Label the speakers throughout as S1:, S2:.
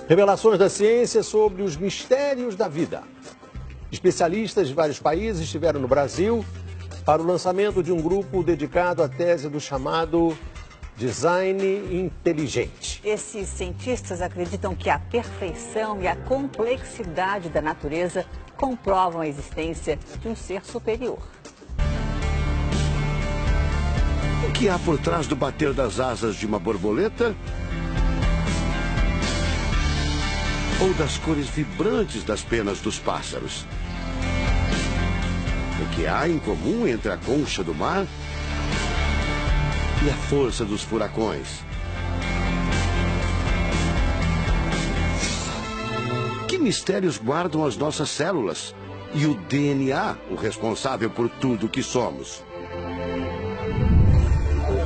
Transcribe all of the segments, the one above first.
S1: Revelações da ciência sobre os mistérios da vida. Especialistas de vários países estiveram no Brasil para o lançamento de um grupo dedicado à tese do chamado design inteligente.
S2: Esses cientistas acreditam que a perfeição e a complexidade da natureza comprovam a existência de um ser superior.
S3: O que há por trás do bater das asas de uma borboleta? Ou das cores vibrantes das penas dos pássaros? O que há em comum entre a concha do mar e a força dos furacões? Que mistérios guardam as nossas células e o DNA, o responsável por tudo que somos?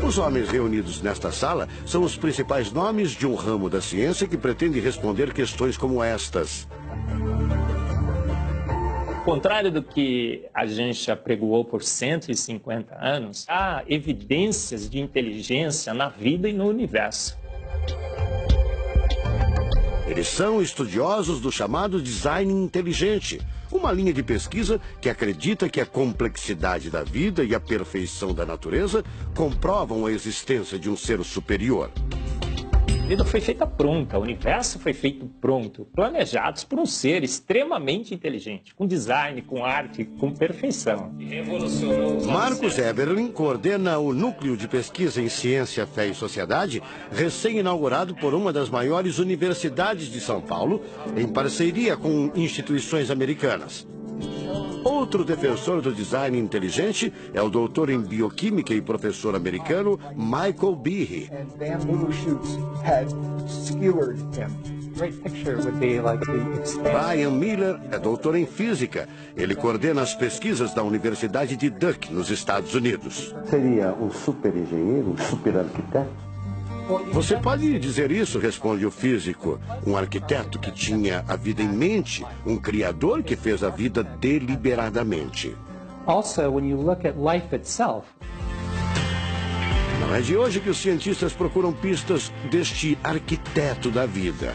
S3: Os homens reunidos nesta sala são os principais nomes de um ramo da ciência que pretende responder questões como estas.
S4: Ao contrário do que a gente apregoou por 150 anos, há evidências de inteligência na vida e no universo.
S3: Eles são estudiosos do chamado design inteligente, uma linha de pesquisa que acredita que a complexidade da vida e a perfeição da natureza comprovam a existência de um ser superior.
S4: A vida foi feita pronta, o universo foi feito pronto, planejados por um ser extremamente inteligente, com design, com arte, com perfeição.
S3: Marcos Eberlin coordena o Núcleo de Pesquisa em Ciência, Fé e Sociedade, recém-inaugurado por uma das maiores universidades de São Paulo, em parceria com instituições americanas. Outro defensor do design inteligente é o doutor em bioquímica e professor americano Michael Behe. Brian Miller é doutor em física. Ele coordena as pesquisas da Universidade de Duke, nos Estados Unidos.
S5: Seria um super engenheiro, um super arquiteto?
S3: Você pode dizer isso, responde o físico. Um arquiteto que tinha a vida em mente, um criador que fez a vida deliberadamente.
S6: Also, when you look at life itself,
S3: não é de hoje que os cientistas procuram pistas deste arquiteto da vida.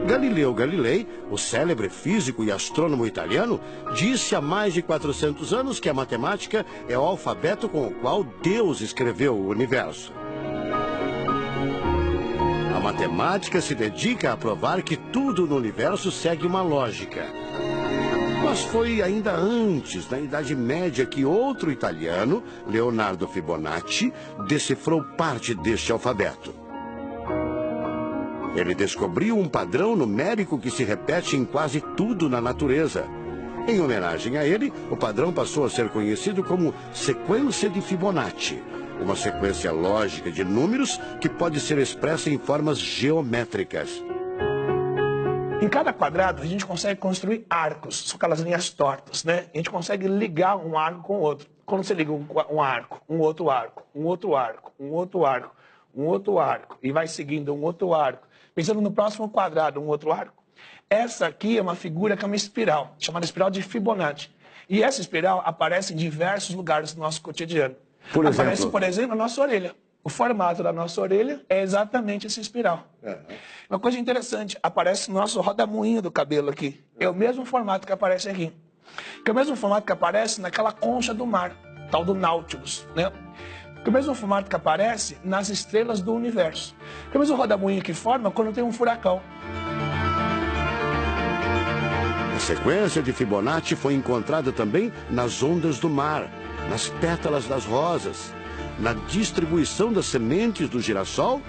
S3: Galileu Galilei, o célebre físico e astrônomo italiano, disse há mais de 400 anos que a matemática é o alfabeto com o qual Deus escreveu o universo. A matemática se dedica a provar que tudo no universo segue uma lógica. Mas foi ainda antes, na Idade Média, que outro italiano, Leonardo Fibonacci, decifrou parte deste alfabeto. Ele descobriu um padrão numérico que se repete em quase tudo na natureza. Em homenagem a ele, o padrão passou a ser conhecido como sequência de Fibonacci, uma sequência lógica de números que pode ser expressa em formas geométricas.
S7: Em cada quadrado, a gente consegue construir arcos, são aquelas linhas tortas, né? A gente consegue ligar um arco com o outro. Quando você liga um arco, um outro arco, um outro arco, um outro arco, um outro arco, e vai seguindo um outro arco, pensando no próximo quadrado, um outro arco. Essa aqui é uma figura que é uma espiral, chamada espiral de Fibonacci. E essa espiral aparece em diversos lugares do nosso cotidiano. Aparece, por exemplo, na nossa orelha. O formato da nossa orelha é exatamente essa espiral. Uma coisa interessante, aparece no nosso rodamuinho do cabelo aqui. É o mesmo formato que aparece aqui. Que é o mesmo formato que aparece naquela concha do mar, tal do Nautilus, né? Que é o mesmo formato que aparece nas estrelas do universo. Que é o mesmo rodamuinho que forma quando tem um furacão.
S3: A sequência de Fibonacci foi encontrada também nas ondas do mar, nas pétalas das rosas, na distribuição das sementes do girassol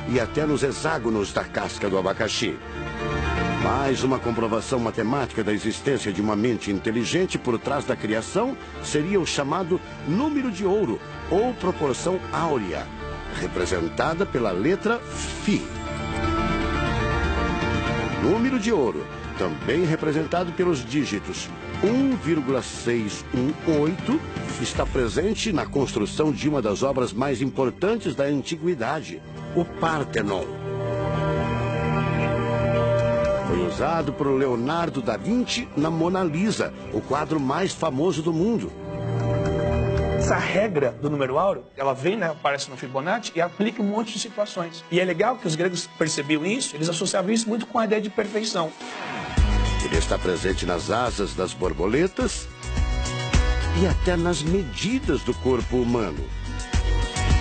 S3: e até nos hexágonos da casca do abacaxi. Mais uma comprovação matemática da existência de uma mente inteligente por trás da criação seria o chamado número de ouro, ou proporção áurea, representada pela letra Φ. Número de ouro, também representado pelos dígitos 1,618, está presente na construção de uma das obras mais importantes da antiguidade, o Partenon. Foi usado por Leonardo da Vinci na Mona Lisa, o quadro mais famoso do mundo.
S7: essa regra do número áureo, ela vem, né, aparece no Fibonacci e aplica em um monte de situações. E é legal que os gregos percebiam isso, eles associavam isso muito com a ideia de perfeição.
S3: Ele está presente nas asas das borboletas e até nas medidas do corpo humano.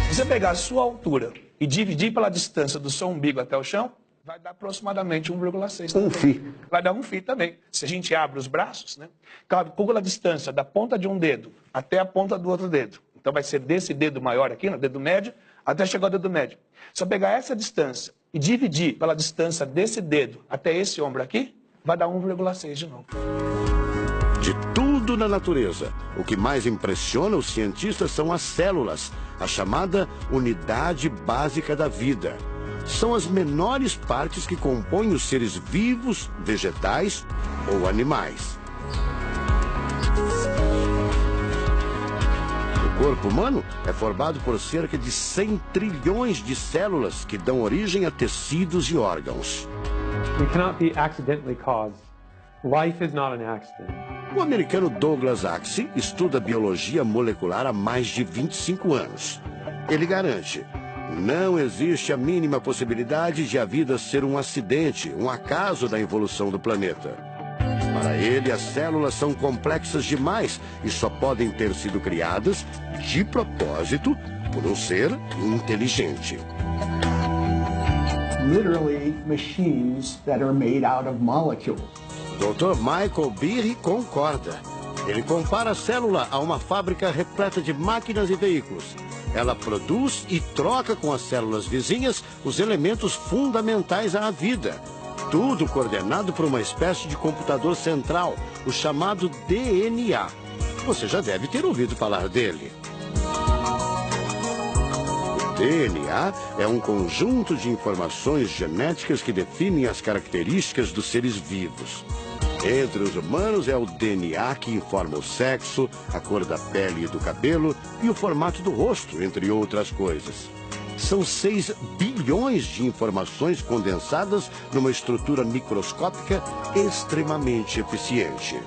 S7: Se você pegar a sua altura e dividir pela distância do seu umbigo até o chão, vai dar aproximadamente 1,6.
S5: Um φ.
S7: Vai dar 1 φ também. Se a gente abre os braços, né, calcula a distância da ponta de um dedo até a ponta do outro dedo. Então vai ser desse dedo maior aqui, no dedo médio, até chegar ao dedo médio. Se eu pegar essa distância e dividir pela distância desse dedo até esse ombro aqui, vai dar 1,6 de novo.
S3: De tudo na natureza, o que mais impressiona os cientistas são as células, a chamada unidade básica da vida. São as menores partes que compõem os seres vivos, vegetais ou animais. O corpo humano é formado por cerca de 100 trilhões de células que dão origem a tecidos e órgãos.
S6: We cannot be accidentally caused. Life is not an accident.
S3: O americano Douglas Axie estuda biologia molecular há mais de 25 anos. Ele garante: não existe a mínima possibilidade de a vida ser um acidente, um acaso da evolução do planeta. Para ele, as células são complexas demais e só podem ter sido criadas, de propósito, por um ser inteligente.
S8: Literally machines that are made out of molecules.
S3: Dr. Michael Behe concorda. Ele compara a célula a uma fábrica repleta de máquinas e veículos. Ela produz e troca com as células vizinhas os elementos fundamentais à vida. Tudo coordenado por uma espécie de computador central, o chamado DNA. Você já deve ter ouvido falar dele. O DNA é um conjunto de informações genéticas que definem as características dos seres vivos. Entre os humanos é o DNA que informa o sexo, a cor da pele e do cabelo e o formato do rosto, entre outras coisas. São 6 bilhões de informações condensadas numa estrutura microscópica extremamente eficiente.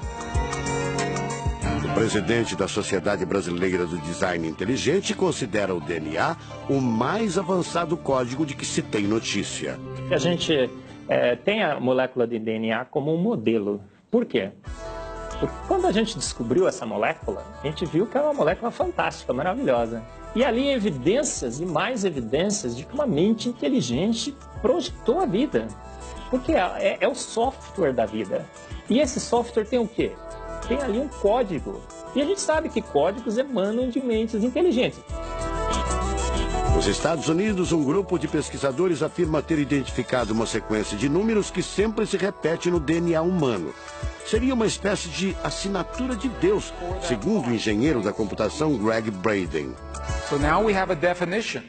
S3: O presidente da Sociedade Brasileira do Design Inteligente considera o DNA o mais avançado código de que se tem notícia.
S4: A gente tem a molécula de DNA como um modelo. Por quê? Porque quando a gente descobriu essa molécula, a gente viu que é uma molécula fantástica, maravilhosa. E ali evidências e mais evidências de que uma mente inteligente projetou a vida. Porque é o software da vida. E esse software tem o quê? Tem ali um código. E a gente sabe que códigos emanam de mentes inteligentes.
S3: Nos Estados Unidos, um grupo de pesquisadores afirma ter identificado uma sequência de números que sempre se repete no DNA humano. Seria uma espécie de assinatura de Deus, segundo o engenheiro da computação Greg Braden.
S9: So now we have a definition.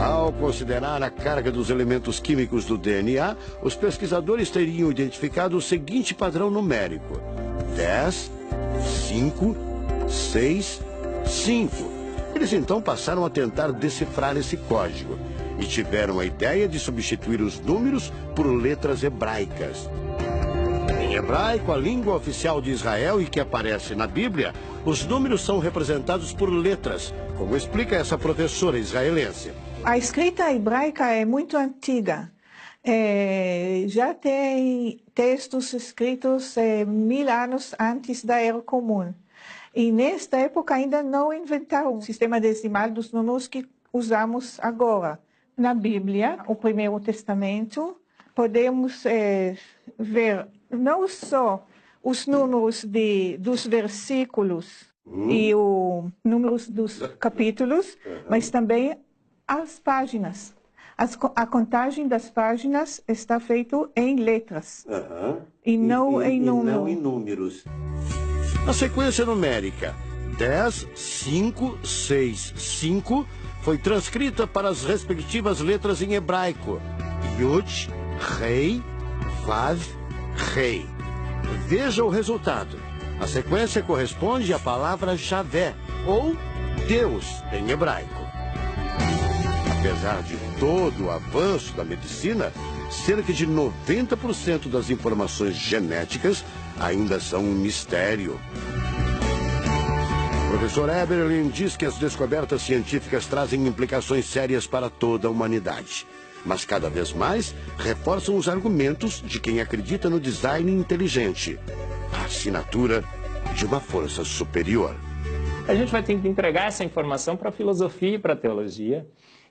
S3: Ao considerar a carga dos elementos químicos do DNA, os pesquisadores teriam identificado o seguinte padrão numérico: 10, 5, 6, 5. Eles então passaram a tentar decifrar esse código e tiveram a ideia de substituir os números por letras hebraicas. Em hebraico, a língua oficial de Israel e que aparece na Bíblia, os números são representados por letras, como explica essa professora israelense.
S10: A escrita hebraica é muito antiga. Já tem textos escritos 1000 anos antes da Era Comum. E nesta época ainda não inventaram o sistema decimal dos números que usamos agora. Na Bíblia, o Primeiro Testamento, podemos ver não só os números dos versículos e os números dos capítulos, mas também as páginas. A contagem das páginas está feita em letras e não em números.
S3: A sequência numérica 10, 5, 6, 5 foi transcrita para as respectivas letras em hebraico: Yud, Rei, Vav, Rei. Veja o resultado. A sequência corresponde à palavra Javé, ou Deus em hebraico. Apesar de todo o avanço da medicina, cerca de 90% das informações genéticas ainda são um mistério. professor Eberlin diz que as descobertas científicas trazem implicações sérias para toda a humanidade. Mas cada vez mais reforçam os argumentos de quem acredita no design inteligente, a assinatura de uma força superior.
S4: A gente vai ter que entregar essa informação para a filosofia e para a teologia.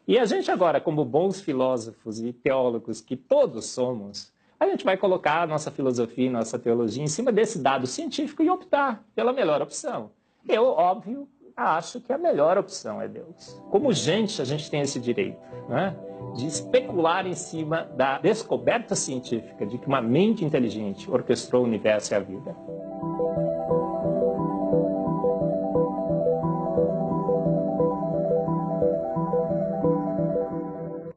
S4: E a gente agora, como bons filósofos e teólogos que todos somos, a gente vai colocar a nossa filosofia e nossa teologia em cima desse dado científico e optar pela melhor opção. Eu, óbvio, acho que a melhor opção é Deus. Como gente, a gente tem esse direito, né, de especular em cima da descoberta científica de que uma mente inteligente orquestrou o universo e a vida.